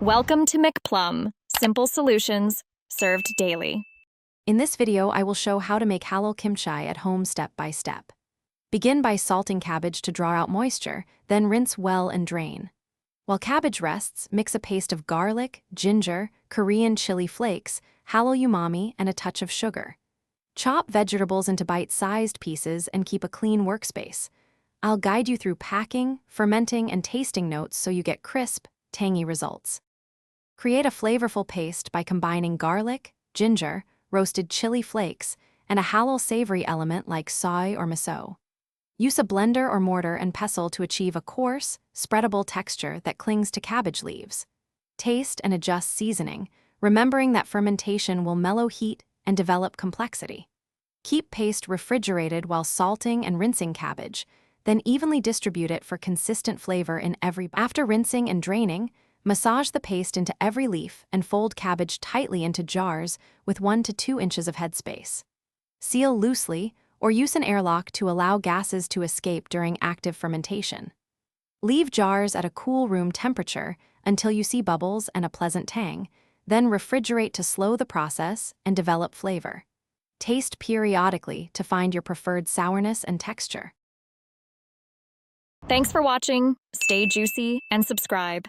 Welcome to McPlum, simple solutions served daily. In this video, I will show how to make halal kimchi at home step by step. Begin by salting cabbage to draw out moisture, then rinse well and drain. While cabbage rests, mix a paste of garlic, ginger, Korean chili flakes, halal umami, and a touch of sugar. Chop vegetables into bite-sized pieces and keep a clean workspace. I'll guide you through packing, fermenting, and tasting notes so you get crisp, tangy results. Create a flavorful paste by combining garlic, ginger, roasted chili flakes, and a halal savory element like soy or miso. Use a blender or mortar and pestle to achieve a coarse, spreadable texture that clings to cabbage leaves. Taste and adjust seasoning, remembering that fermentation will mellow heat and develop complexity. Keep paste refrigerated while salting and rinsing cabbage, then evenly distribute it for consistent flavor in every bite. After rinsing and draining, massage the paste into every leaf and fold cabbage tightly into jars with 1 to 2 inches of headspace. Seal loosely or use an airlock to allow gases to escape during active fermentation. Leave jars at a cool room temperature until you see bubbles and a pleasant tang, then refrigerate to slow the process and develop flavor. Taste periodically to find your preferred sourness and texture. Thanks for watching. Stay juicy and subscribe.